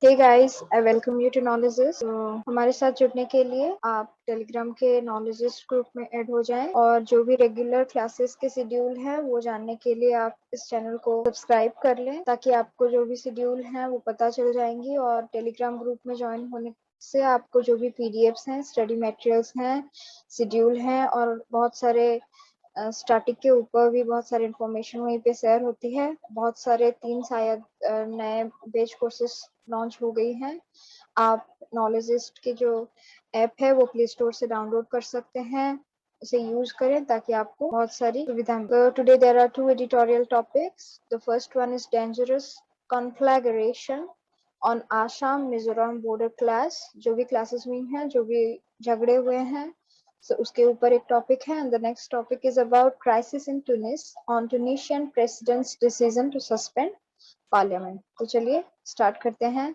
Hey guys, I welcome you to Knowledges. तो हमारे साथ जुड़ने के लिए आप टेलीग्राम के नॉलेजेस ग्रुप में ऐड हो जाएं और जो भी रेगुलर क्लासेस के शेड्यूल है वो जानने के लिए आप इस चैनल को सब्सक्राइब कर लें ताकि आपको जो भी शेड्यूल है वो पता चल जाएंगी। और टेलीग्राम ग्रुप में ज्वाइन होने से आपको जो भी पीडीएफ्स हैं, स्टडी मटेरियल्स हैं, शेड्यूल हैं और बहुत सारे स्टैटिक के ऊपर भी बहुत सारी इंफॉर्मेशन वहीं पे शेयर होती है। बहुत सारे 3 शायद नए बेच कोर्सेस लॉन्च हो गई हैं। आप नॉलेजिस्ट की जो ऐप है वो प्ले स्टोर से डाउनलोड कर सकते हैं, उसे यूज करें ताकि आपको बहुत सारी सुविधा मिले। Today there are 2 editorial topics. The first one is dangerous conflagration on Assam Mizoram border clash. जो भी क्लासेस हुई हैं, जो भी झगड़े हुए हैं, so उसके ऊपर एक टॉपिक है। And the next topic is about crisis in Tunis on Tunisian president's decision to suspend parliament. तो चलिए स्टार्ट करते हैं।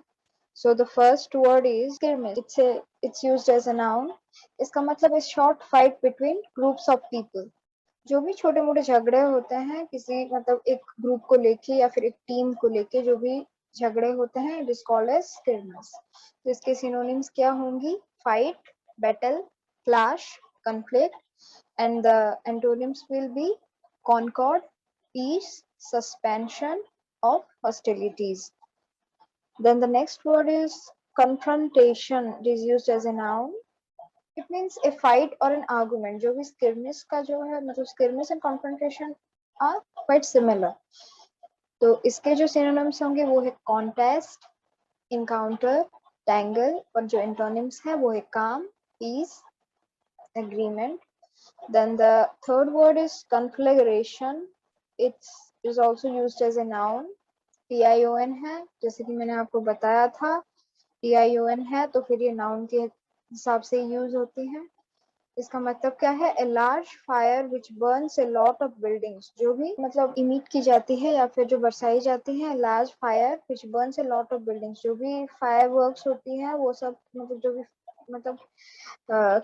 So the first word is skirmish. It's used as a noun. इसका मतलब है short fight between groups of people. जो भी छोटे मोटे झगड़े होते हैं किसी मतलब एक ग्रुप को लेके या फिर एक टीम को लेके, जो भी झगड़े होते हैं, it is called as skirmish. तो इसके सिनोनिम्स क्या होंगी? Fight, battle, clash, conflict, and the antonyms will be concord, peace, suspension of hostilities. Then the next word is confrontation. It is used as a noun. It means a fight or an argument. जो भी skirmish का जो है मतलब skirmish and confrontation are quite similar. तो इसके जो synonyms होंगे वो है contest, encounter, tangle, और जो antonyms है वो है calm, peace, agreement. Then the third word is conflagration. It is also used as a noun. TION है, जैसे कि मैंने आपको बताया था, TION है तो फिर ये नाउन के हिसाब से यूज होती है। इसका मतलब क्या है? A large fire which Burns a lot of buildings. जो भी मतलब इमिट की जाती है या फिर जो बरसाई जाती है, large fire which Burns a lot of buildings. जो भी फायर वर्क्स होती है वो सब मतलब जो भी मतलब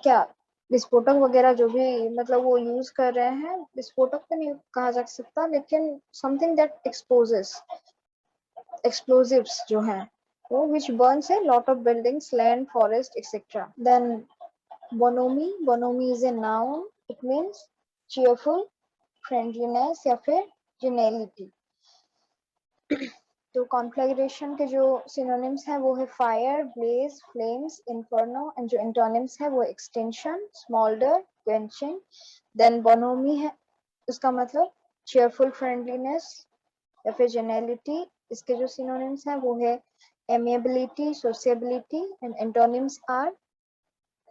क्या विस्फोटक वगैरह जो भी मतलब वो यूज कर रहे हैं, विस्फोटक तो नहीं कहा जा सकता लेकिन समथिंग दैट एक्सपोजेस, explosives जो हैं वो which burns a lot of buildings, land, forest, etc. Then bonhomie is a noun. It means cheerful, friendliness या फिर geniality. तो conflagration के जो synonyms हैं वो है fire, blaze, flames, inferno, and जो antonyms है वो extinction, smolder, quenching. Then bonhomie है, उसका मतलब cheerful friendliness या फिर geniality. इसके जो synonyms हैं वो है amiability, sociability, and antonyms are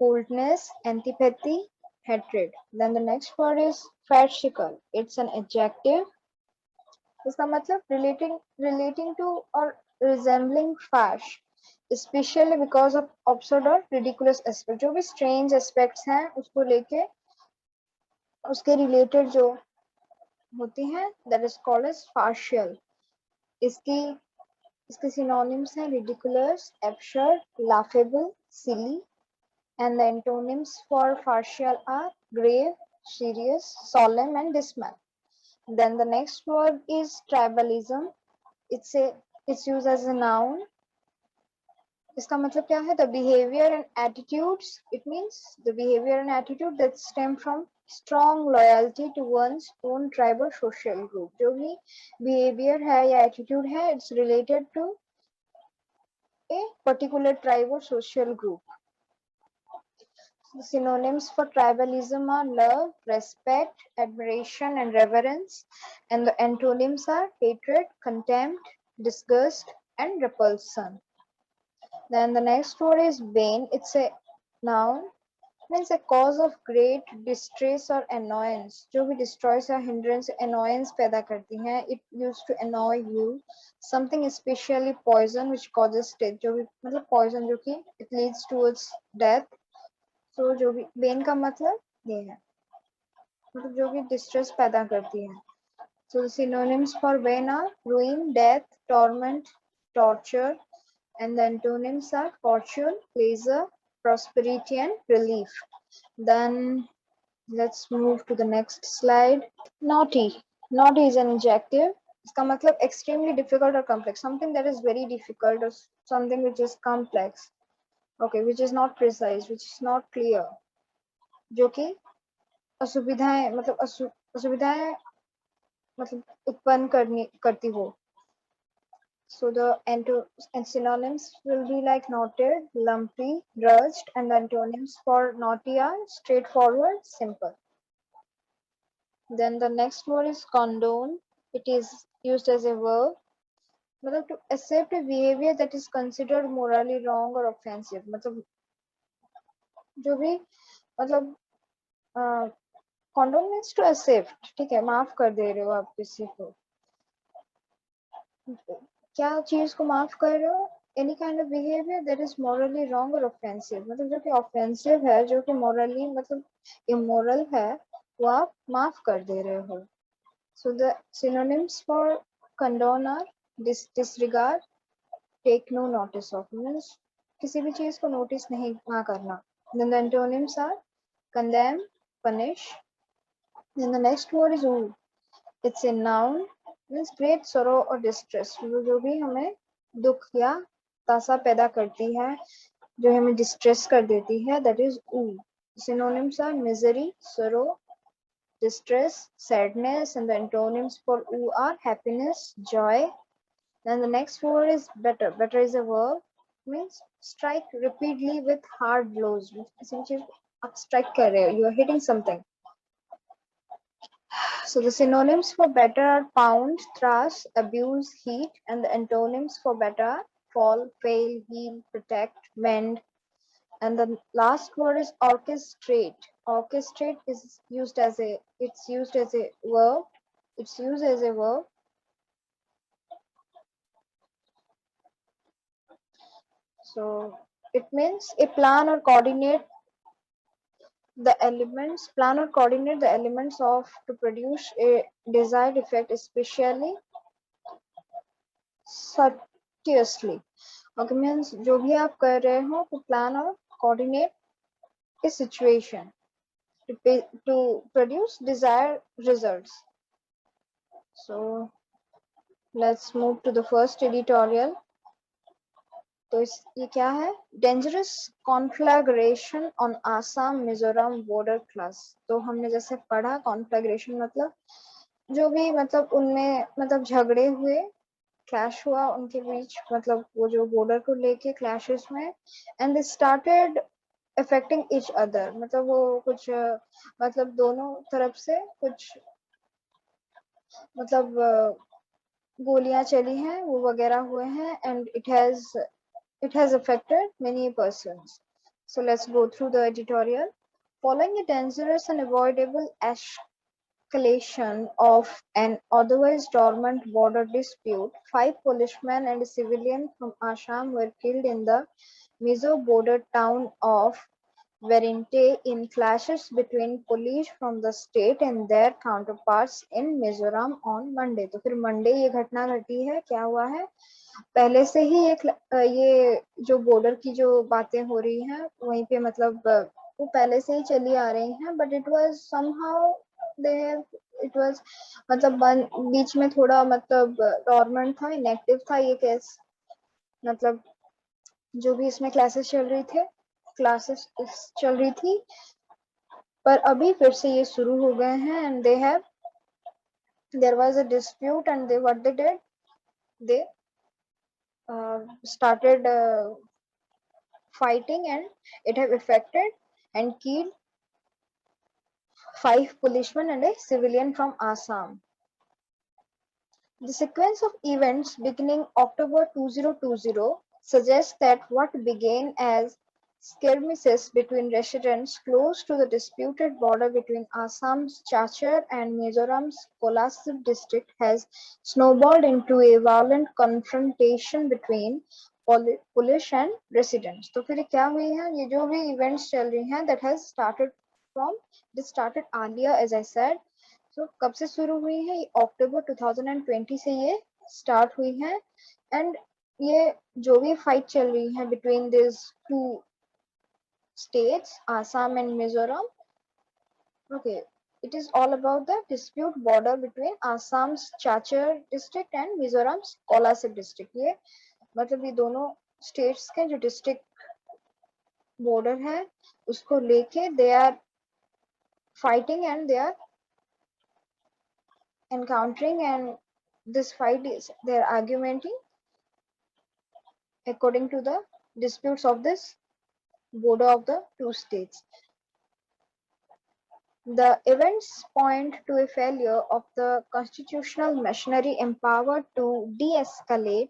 coldness, antipathy, hatred. Then the next word is farcical. It's an adjective. इसका मतलब relating to or resembling farce, especially because of absurd or ridiculous aspect. जो भी strange aspects हैं उसको लेके उसके related जो होती हैं, that is called as farcical. इसके synonyms हैं ridiculous, absurd, laughable, silly, and the antonyms for farcical are grave, serious, solemn, and dismal. Then the next word is tribalism. It's used as a noun. इसका मतलब क्या है? The behavior and attitudes. It means the behavior and attitude that stem from strong loyalty to one's own tribe or social group. जो भी behavior है या attitude है, it's related to a particular tribe or social group. The synonyms for tribalism are love, respect, admiration, and reverence, and the antonyms are hatred, contempt, disgust, and repulsion. Then the next word is bane. It's a noun. Means a cause of great distress or annoyance. जो भी destroys or hindrance, annoyance पैदा करती हैं. It used to annoy you. Something especially poison which causes death. जो भी मतलब poison जो कि it leads towards death. So जो भी bane का मतलब ये है, मतलब जो भी distress पैदा करती है. So the synonyms for bane are ruin, death, torment, torture, and the antonyms are fortune, pleasure, prosperity, and relief. Then let's move to the next slide. Naughty. Naughty is an adjective. इसका मतलब extremely difficult or complex, something that is very difficult or something which is complex, okay, which is not precise, which is not clear, जो कि असुविधाएं मतलब असुविधाएं मतलब उत्पन्न करती हो. So the synonyms will be like knotted, lumpy, rushed, and the antonyms for knotty are straightforward, simple. Then the next word is condone. It is used as a verb. मतलब to accept a behavior that is considered morally wrong or offensive. मतलब जो भी मतलब condone means to accept. ठीक है, माफ कर दे रहे हो आप किसी को. क्या चीज को माफ कर रहे हो? Any kind of behaviour that is morally wrong और ऑफेंसिव, मतलब जो कि ऑफेंसिव है, जो कि मॉरली मतलब इमोरल है, वो आप माफ कर दे रहे हो. So the synonyms for condone are disregard, take no notice of, means किसी भी चीज को नोटिस नहीं ना करना. Then the antonyms are condemn, punish. Then the next word is woe. It's a noun, means great sorrow और distress, जो भी हमें दुख या तासा पैदा करती है, जो हमें डिस्ट्रेस कर देती है, दैट इज ऊ. सिनोनिम्स आर मिजरी, सरो, distress, sadness, and the antonyms for oo are happiness, joy. Then the next word is better. Better is a verb, means strike repeatedly with hard blows. किसी भी चीज आप strike कर रहे हो, you are hitting something. So the synonyms for better are pound, thrash, abuse, heat, and the antonyms for better are fall, fail, heal, protect, mend. And the last word is orchestrate. Orchestrate is used as a verb. It's used as a verb. So it means a plan or coordinate the elements, of to produce a desired effect, especially सर्टियसली. Okay, means जो भी आप कर रहे हो to plan or coordinate a situation to produce desired results. So let's move to the first editorial. तो ये क्या है? Dangerous conflagration on Assam Mizoram border clash. तो हमने जैसे पढ़ा, कॉन्फ्लैग्रेशन मतलब जो भी मतलब उनमें मतलब झगड़े हुए, क्लैश हुआ उनके बीच, मतलब वो जो बॉर्डर को लेके क्लैशेस में, and they started affecting each other, मतलब वो कुछ मतलब दोनों तरफ से कुछ मतलब गोलियां चली हैं, वो वगैरह हुए हैं, and it has affected many persons. So let's go through the editorial. Following a dangerous and avoidable escalation of an otherwise dormant border dispute, 5 policemen and a civilian from Assam were killed in the Mizo border town of Verinte in clashes between police from the state and their counterparts in Mizoram on Monday. तो फिर Monday ये घटना घटी है. क्या हुआ है? पहले से ही ये जो बॉर्डर की जो बातें हो रही हैं वहीं पे मतलब वो पहले से ही चली आ रही हैं, but it was somehow they it was मतलब बीच में थोड़ा मतलब डॉर्मेंट था, इनएक्टिव था ये केस. मतलब जो भी इसमें क्लासेस चल रही थी, पर अभी फिर से ये शुरू हो गए हैं. And there was a dispute and they what they did, they started fighting, and it have affected and killed 5 policemen and a civilian from Assam. The sequence of events beginning October 2020 suggests that what began as skirmishes between residents close to the disputed border between Assam's Chachar and Mizoram's Kolasib district has snowballed into a violent confrontation between police and residents. तो फिर क्या हुई है? ये जो भी events चल रही हैं, that has started earlier, as I said. So कब से शुरू हुई है? ये अक्टूबर 2020 से ये स्टार्ट हुई है. एंड ये जो भी फाइट चल रही है between this two states, Assam and Mizoram. Okay, It is all about the dispute border between Assam's Chachar district and Mizoram's Kolasip district. ये मतलब ये दोनों states के जो district border है उसको लेके they are fighting and they are encountering, and this fight is they're argumenting according to the disputes of this border of the two states. The events point to a failure of the constitutional machinery empowered to de-escalate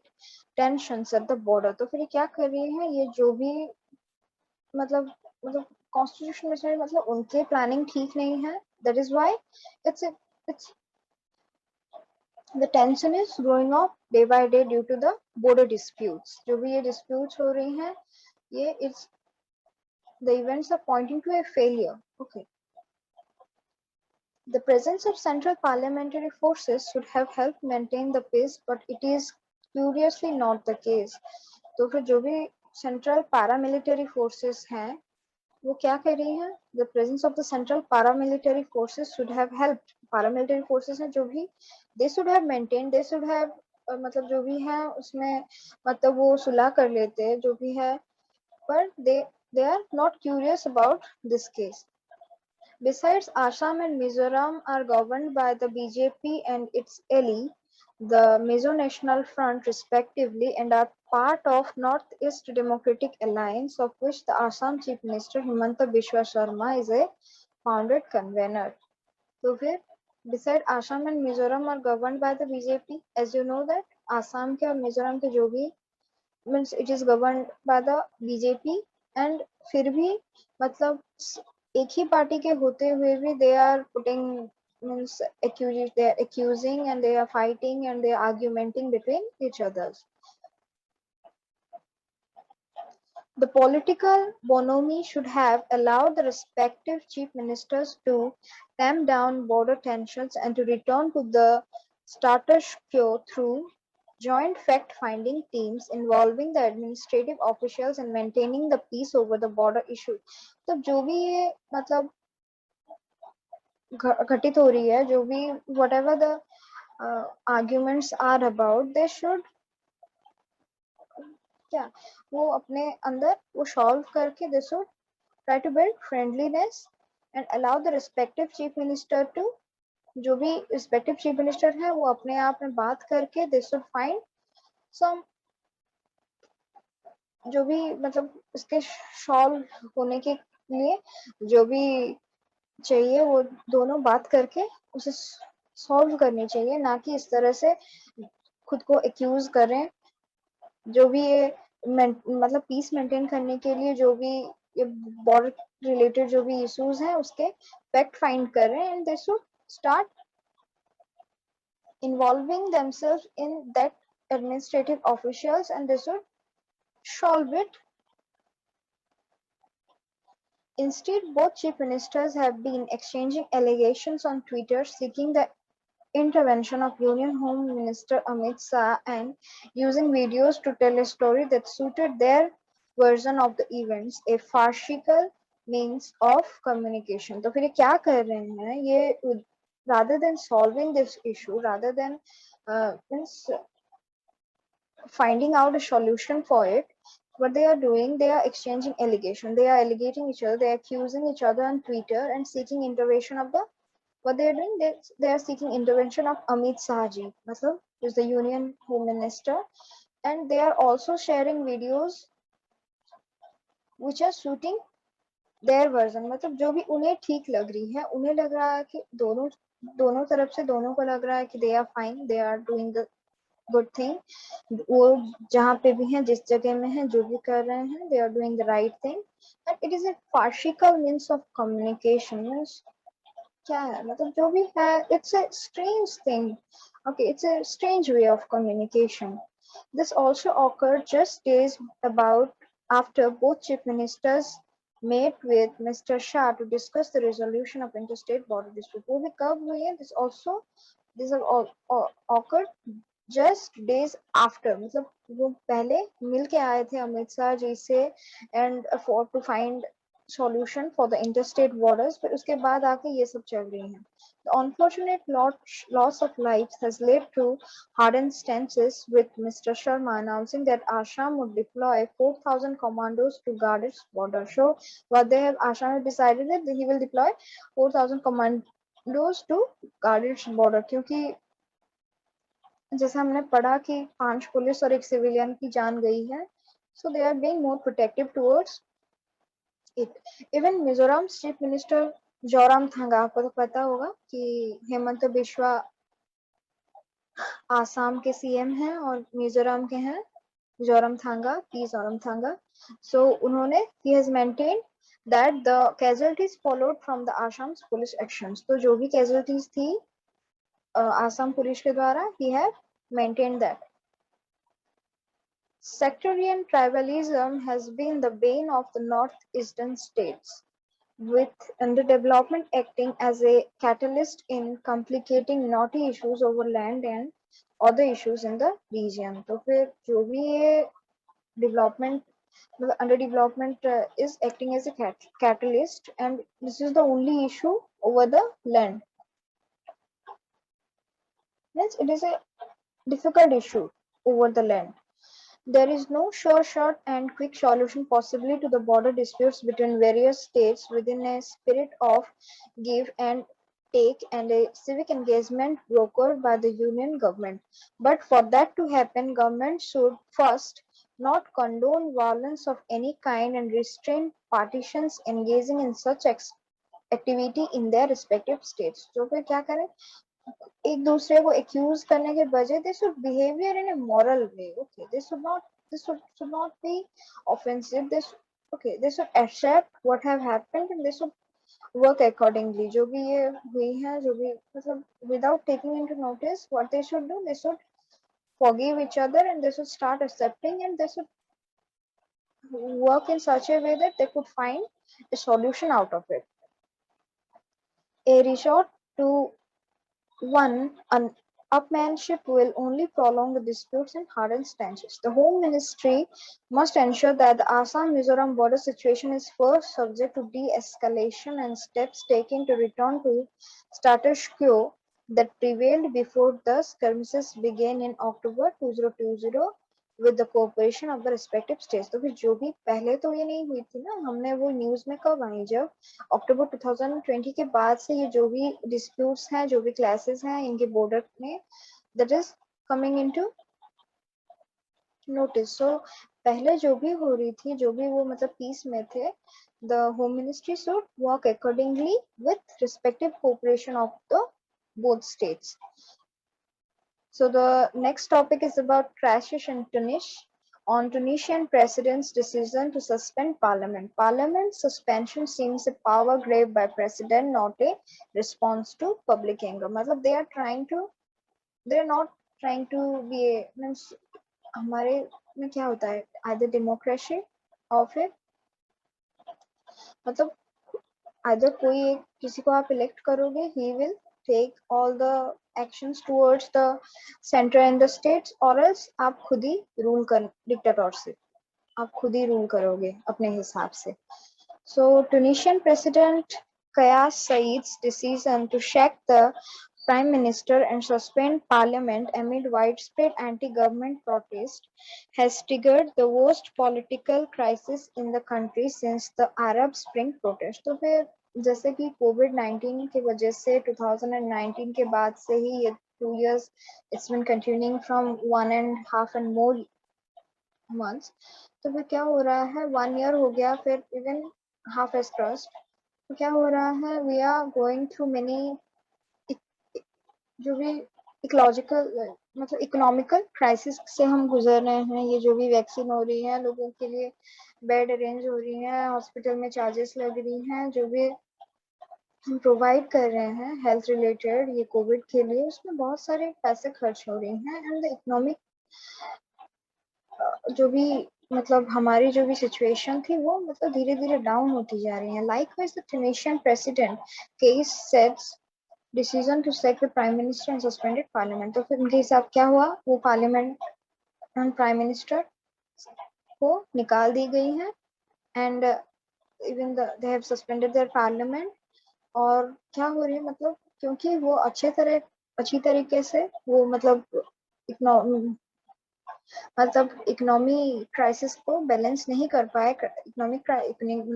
tensions at the border. तो फिर ये क्या कर रही है, ये जो भी मतलब constitutional machinery मतलब उनके planning ठीक नहीं है. That is why it's the tension is growing up day by day due to the border disputes. जो भी ये disputes हो रही हैं, ये it's the events are pointing to a failure. Okay. The presence of central parliamentary forces should have helped maintain the peace, but it is curiously not the case. तो फिर जो भी central paramilitary forces हैं, वो क्या कर रही हैं? The presence of the central paramilitary forces should have helped. Paramilitary forces हैं जो भी they should have maintained, they should have मतलब जो भी है उसमें मतलब वो सुलह कर लेते जो भी है, पर they are not curious about this case. Besides, Assam and Mizoram are governed by the BJP and its ally, the Mizo National Front respectively, and are part of North-East Democratic Alliance, of which the Assam Chief Minister Himanta Biswa Sharma is a founded convener. So here, beside Assam and Mizoram are governed by the BJP, as you know that Assam के और मिजोरम के जो भी means it is governed by the BJP, and फिर भी मतलब एक ही party के होते हुए भी they are putting means they are accusing and they are fighting and they are argumenting between each others. The political bonhomie should have allowed the respective chief ministers to tamp down border tensions and to return to the status quo through joint fact-finding teams involving the administrative officials and maintaining the peace over the border issue. तो जो भी ये मतलब घटित हो रही है, जो भी whatever the arguments are about, they should क्या वो अपने अंदर वो solve करके they should try to build friendliness and allow the respective chief minister to जो भी respective chief minister है वो अपने आप में बात करके they should find some जो भी मतलब इसके सॉल्व होने के लिए जो भी चाहिए वो दोनों बात करके उसे सॉल्व करनी चाहिए, ना कि इस तरह से खुद को एक्यूज करें. जो भी ये मतलब पीस मेंटेन करने के लिए जो भी ये बॉर्डर रिलेटेड जो भी इश्यूज हैं उसके फैक्ट फाइंड कर रहे हैं, and they should start involving themselves in that administrative officials and they should solve it. Instead, both chief ministers have been exchanging allegations on Twitter seeking the intervention of Union Home Minister Amit Shah and using videos to tell a story that suited their version of the events, a farcical means of communication. तो फिर ये क्या कर रहे हैं ये, rather than solving this issue, rather than means finding out a solution for it, what they are doing, they are exchanging allegation, they are allegating each other, they are accusing each other on Twitter and seeking intervention of the what they are doing, they are seeking intervention of Amit Shah ji, मतलब who is the Union Home Minister, and they are also sharing videos which are suiting their version, मतलब जो भी उन्हें ठीक लग रही है, उन्हें लग रहा है कि दोनों तरफ से दोनों को लग रहा है कि they are fine, they are doing the good thing, वो जहाँ पे भी हैं जिस जगह में हैं जो भी कर रहे हैं they are doing the right thing, and it is a farcical means of communication. means क्या है मतलब जो भी है, it's a strange thing. Okay, it's a strange way of communication. This also occurred just days about after both chief ministers met with Mr. Shah to discuss the resolution of interstate border dispute. वो भी कब हुई है? This have all occurred just days after. मतलब वो पहले मिल के आए थे अमित शाह जी से and for to find solution for the interstate borders, फिर उसके बाद आके ये सब चल रही हैं. The unfortunate loss of lives has led to hardened stances, with Mr. Sharma announcing that Assam would deploy 4,000 commandos to guard its border. So what they have, Assam has decided that he will deploy 4,000 commandos to guard its border, क्योंकि जैसे हमने पढ़ा कि 5 police और 1 civilian की जान गई है. So they are being more protective towards it. Even Mizoram's Chief Minister Zoramthanga, आपको तो पता होगा कि हेमंत बिश्वा आसाम के सीएम हैं और मिजोरम के हैं जोरामथांगा, पी जोरामथांगा. So उन्होंने he has maintained that the casualties followed from the Assam's police actions. तो जो भी casualties थी आसाम पुलिस के द्वारा, he have maintained that. Sectarian tribalism has been the bane of the northeastern states, with underdevelopment acting as a catalyst in complicating knotty issues over land and other issues in the region. तो फिर जो भी ये development, underdevelopment is acting as a catalyst, and this is the only issue over the land. Means it is a difficult issue over the land. There is no sure shot and quick solution possibly to the border disputes between various states within a spirit of give and take and a civic engagement brokered by the union government. But for that to happen, government should first not condone violence of any kind and restrain partitions engaging in such activity in their respective states. तो फिर क्या करें, एक दूसरे को accused करने के बजाय they should behavior in a moral way. Okay, should not be offensive. They should accept what have happened and they should work accordingly. जो भी ये हुई है, जो भी मतलब without taking into notice, what they should do, they should forgive each other and they should start accepting, and they should work in such a way that they could find a solution out of it. A resort to upmanship will only prolong the disputes and harden stances. The Home Ministry must ensure that the Assam-Mizoram border situation is first subject to de-escalation and steps taken to return to status quo that prevailed before the skirmishes began in October 2020 with the cooperation of the respective states. तो फिर जो भी पहले तो ये नहीं हुई थी ना, हमने वो न्यूज में कब आई, जब अक्टूबर 2020 के बाद से ये जो भी डिस्प्यूट्स हैं, जो भी क्लासेस हैं इनके बॉर्डर में, that is coming into notice. So पहले जो भी हो रही थी, जो भी वो मतलब पीस में थे, the home ministry should work accordingly with respective cooperation of the both states. So the next topic is about crashes in Tunis. On Tunisian president's decision to suspend parliament. Parliament suspension seems a power grab by president, not a response to public anger. मतलब they are not trying to be a, means हमारे में क्या होता है, either democracy or फिर मतलब either कोई एक किसी को आप elect करोगे, he will take all the actions towards the center and the states, or else आप खुद ही rule कर dictatorship, आप खुद ही rule करोगे अपने हिसाब से. So Tunisian President Kais Saied's decision to sack the Prime Minister and suspend Parliament amid widespread anti-government protest has triggered the worst political crisis in the country since the Arab Spring protest. तो फिर जैसे कि COVID-19 की वजह से 2019 के बाद से ही ये 2 years it's been continuing from 1.5 and more months. तो फिर क्या हो रहा है, 1 year हो गया, फिर even half has crossed. तो क्या हो रहा है, we are going through many जो भी इकोलॉजिकल मतलब इकोनॉमिकल क्राइसिस से हम गुजर रहे हैं. ये जो भी वैक्सीन हो रही है, लोगों के लिए बेड अरेंज हो रही है, हॉस्पिटल में चार्जेस लग रही हैं, जो भी हम प्रोवाइड कर रहे हैं हेल्थ रिलेटेड ये कोविड के लिए, उसमें बहुत सारे पैसे खर्च हो रहे हैं. एंड द इकोनॉमिक जो भी मतलब हमारी जो भी सिचुएशन थी वो मतलब धीरे धीरे डाउन होती जा रही है. Likewise the Tunisian president Kais Saied's decision to sack the prime minister and suspended parliament. तो फिर उनके हिसाब क्या हुआ, वो पार्लियामेंट एंड प्राइम मिनिस्टर को निकाल दी गई है. And even they have suspended their parliament। और क्या हो रही है मतलब, क्योंकि वो अच्छी तरीके से वो इकोनॉमी क्राइसिस को बैलेंस नहीं कर पाए,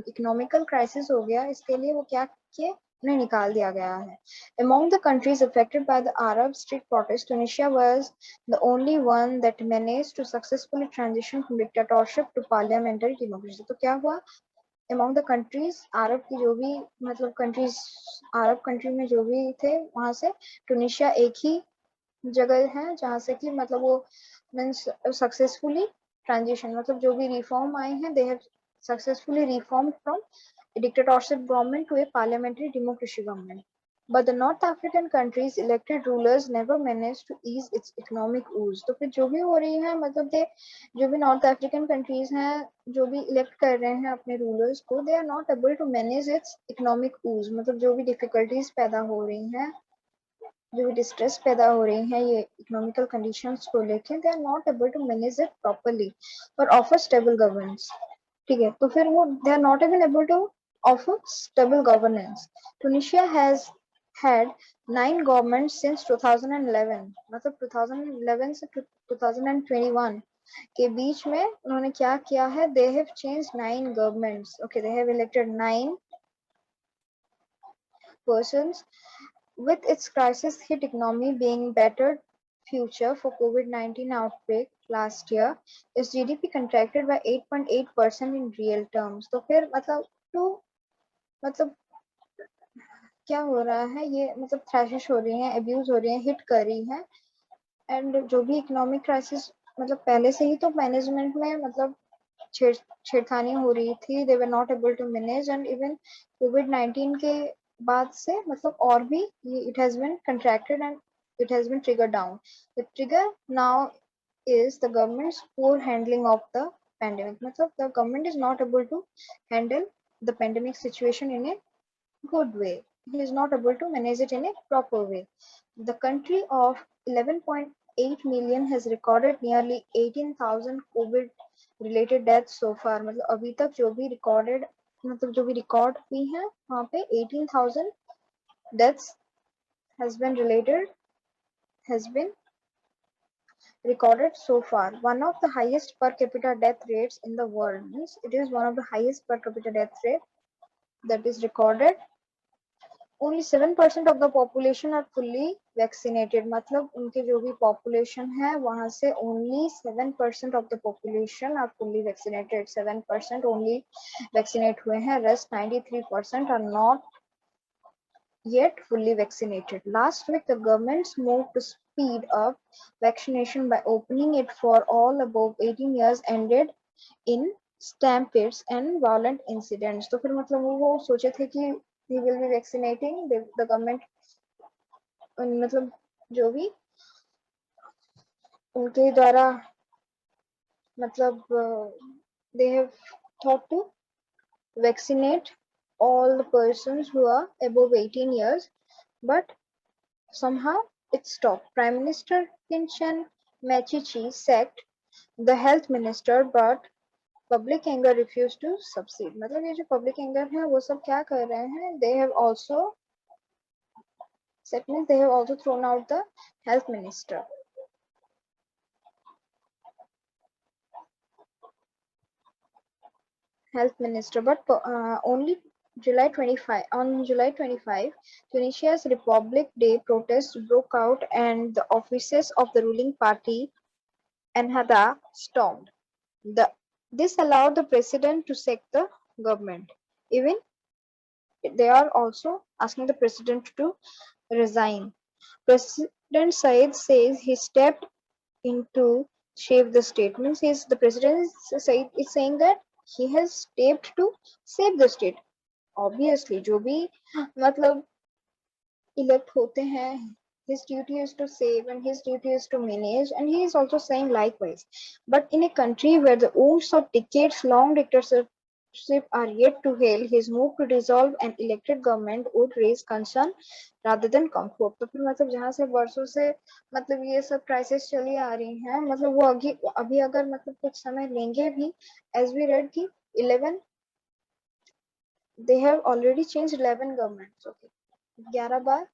इकोनॉमिकल क्राइसिस हो गया, इसके लिए वो क्या किए, उन्हें निकाल दिया गया है। Among the countries affected by the Arab street protest, Tunisia was the only one that managed to successfully transition from dictatorship to parliamentary democracy। तो क्या हुआ, among the countries, अरब की जो भी कंट्रीज, अरब कंट्री में जो भी थे, वहां से टूनिशिया एक ही जगह है जहाँ से कि वो मीन्स सक्सेसफुली ट्रांजिशन, जो भी रिफॉर्म आए हैं, they have successfully reform from dictatorship government to a parliamentary democracy government. But the North African countries elected rulers never managed to ease its economic woes। तो फिर जो भी हो रही है जो भी नॉर्थ अफ्रीकन कंट्रीज हैं, जो भी इलेक्ट कर रहे हैं अपने रूलर्स को, they are not able to manage its economic woes. जो भी डिफिकल्टीज पैदा हो रही हैं, जो भी डिस्ट्रेस पैदा हो रही है ये इकोनॉमिकल कंडीशंस को लेके, they are not able to manage it properly और ऑफर स्टेबल गवर्नेंस। ठीक है, तो फिर वो they are not even able to offer stable governance. Tunisia has had 9 governments since 2011। 2011 से 2021 के बीच में उन्होंने क्या किया है, they have changed 9 governments। Okay, they have elected 9 persons। With its crisis hit economy being battered future for COVID-19 outbreak last year, its GDP contracted by 8.8% in real terms। तो फिर तो मतलब क्या हो रहा है, ये थ्रैशेस हो रही हैं, अब्यूज हो रही हैं, हिट कर रही है। एंड जो भी इकोनॉमिक क्राइसिस पहले से ही तो मैनेजमेंट में छेड़खानी हो रही थी, they were not able to manage. And even कोविड-19 के बाद से और भी it has been contracted and it has been triggered down। The trigger now is the government's poor handling of the pandemic। the government is not able to handle the pandemic situation in a good way। He is not able to manage it in a proper way। The country of 11.8 million has recorded nearly 18,000 COVID related deaths so far। अभी तक जो भी recorded जो भी record हुई है वहाँ पे 18,000 deaths has been recorded so far। One of the highest per capita death rates in the world। Means it is one of the highest per capita death rate that is recorded। Only 7% of the population are fully vaccinated। उनके जो भी population है वहाँ से only 7% of the population are fully vaccinated। 7% only vaccinate हुए हैं, rest 93% are not yet fully vaccinated। Last week, the government's move to speed up vaccination by opening it for all above 18 years ended in stampedes and violent incidents। तो फिर वो सोचे थे कि we will be vaccinating the government, जो भी उनके द्वारा they have thought to vaccinate all the persons who are above 18 years, but somehow it stopped। Prime Minister Kinchan Machichi sacked the health minister, but public anger refused to subside। ये जो public anger है वो सब क्या कर रहे हैं, they have also thrown out the health minister। But only July 25 on July 25, Tunisia's Republic Day protests broke out and the offices of the ruling party Ennahda stormed। This allowed the president to sack the government। Even they are also asking the president to resign। President Said says he stepped in to save the state। Means the president Said is saying that he has stepped to save the state। Obviously जो भी elect होते हैं, his duty is to save and his duty is to manage, and he is also saying likewise। But in a country where the wounds of decades long dictatorship are yet to heal, his move to dissolve an elected government would raise concern rather than comfort। तो फिर जहाँ से वर्षों से ये सब crisis चली आ रही हैं, वो अभी अगर कुछ समय लेंगे भी, as we read कि 11 they have already changed 11 governments. Okay, 11 बार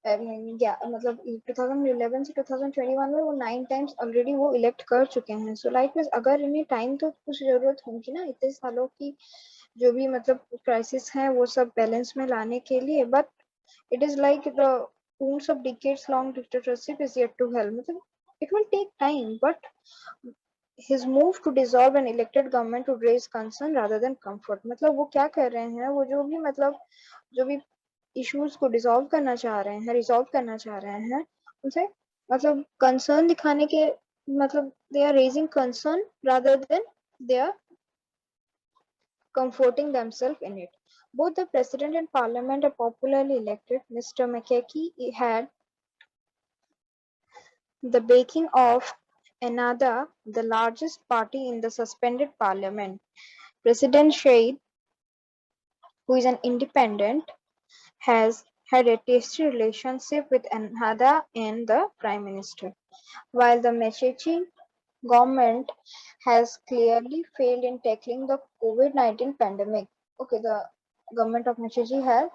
मतलब 2011 से 2021 में वो 9 टाइम्स ऑलरेडी वो इलेक्ट कर चुके हैं. सो लाइक अगर इन्हें टाइम तो कुछ जरूरत होगी ना इतने सालों की जो भी मतलब क्राइसिस है वो सब बैलेंस में लाने के लिए. But it is like the wounds of decades long dictatorship is yet to hell. मतलब it will take time, but his move to dissolve an elected government would raise concern rather than comfort. मतलब वो क्या कर रहे हैं, वो जो भी इश्यूज को डिसॉल्व करना चाह रहे हैं, रिजॉल्व करना चाह रहे हैं, उनसे मतलब कंसर्न दिखाने के मतलब they are raising concern rather than they are comforting themselves in it. Both the president and parliament are popularly elected. Mr. McCarthy had the backing of Ennahda, the largest party in the suspended parliament. President Shahid, who is an independent, has had a tasty relationship with Ennahda and the prime minister. While the Mechechi government has clearly failed in tackling the COVID-19 pandemic. Okay, the government of Mechechi has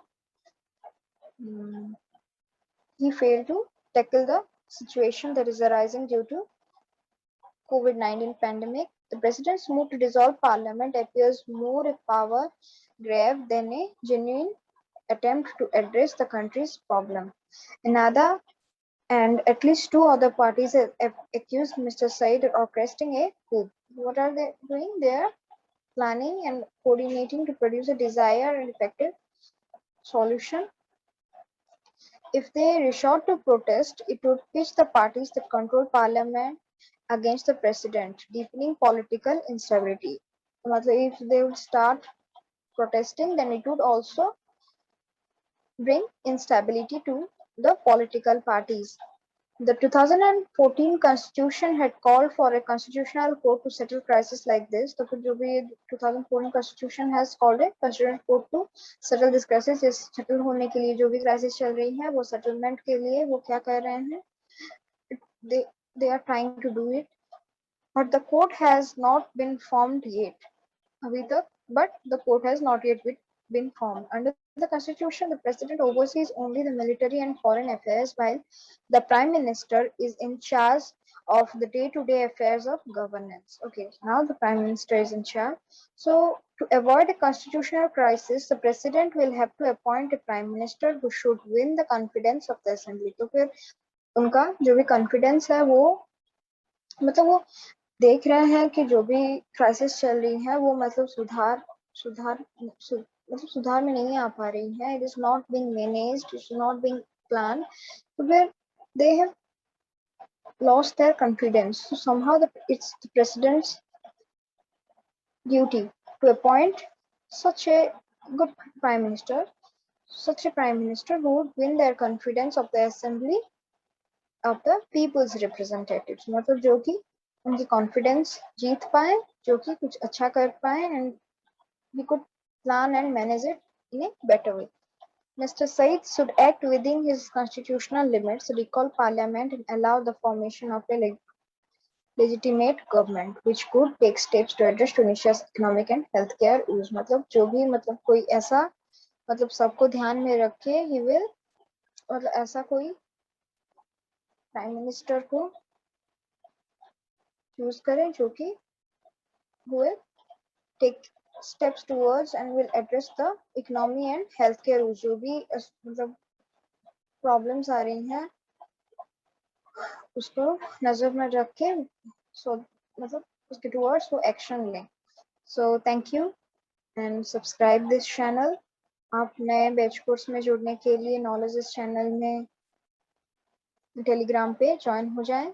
he failed to tackle the situation that is arising due to COVID-19 pandemic. The president's move to dissolve parliament appears more a power grab than a genuine attempt to address the country's problem. Another and at least two other parties have accused Mr. Said of orchestrating a coup. What are they doing? They are planning and coordinating to produce a desired and effective solution. If they resort to protest, it would pitch the parties that control parliament against the president, deepening political instability. If they would start protesting, then it would also bring instability to the political parties. The 2014 constitution had called for a constitutional court to settle crises like this. तो फिर जो भी 2014 constitution has called a constitutional court to settle this crisis. इस settle होने के लिए जो भी crisis चल रही है वो settlement के लिए वो क्या कर रहे हैं? They are trying to do it, but the court has not been formed yet. अभी तक, but the court has not yet been formed. Under the constitution, the president oversees only the military and foreign affairs, while the prime minister is in charge of the day-to-day affairs of governance. Okay, now the prime minister is in charge. So to avoid a constitutional crisis, the president will have to appoint a prime minister who should win the confidence of the assembly. तो फिर उनका जो भी confidence है वो मतलब वो देख रहे हैं कि जो भी क्राइसिस चल रही है वो मतलब सुधार में नहीं आ पा रही है. It is not being managed, it is not being plan. तो फिर they have lost their confidence. So somehow it's the president's duty to appoint such a good prime minister, who would win their confidence of the assembly of the people's representatives. मतलब जो कि उनकी confidence जीत पाए, जो कि कुछ अच्छा कर पाए, and we could plan and manage it in a better way. Mr. Said should act within his constitutional limits, recall parliament and allow the formation of a legitimate government which could take steps to address Tunisia's economic and healthcare issues. मतलब जो भी मतलब कोई ऐसा मतलब सबको ध्यान में रखे, he will मतलब ऐसा कोई प्राइम मिनिस्टर को चूज करें जो कि will take steps towards and will address the economy and healthcare issues. जो भी मतलब प्रॉब्लम्स आ रही हैं उसको नजर में रख के मतलब उसके टुवर्ड्स वो एक्शन लें. So thank you and subscribe this channel. आप नए बैच कोर्स में जुड़ने के लिए नॉलेज इस चैनल में टेलीग्राम पे ज्वाइन हो जाएं,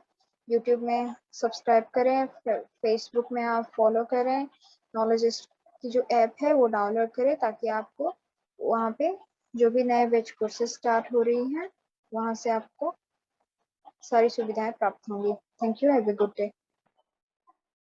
यूट्यूब में सब्सक्राइब करें, फेसबुक में आप फॉलो करें, नॉलेज की जो ऐप है वो डाउनलोड करें ताकि आपको वहाँ पे जो भी नए बैच कोर्सेज स्टार्ट हो रही हैं वहाँ से आपको सारी सुविधाएं प्राप्त होंगी. Thank you. Have a good day.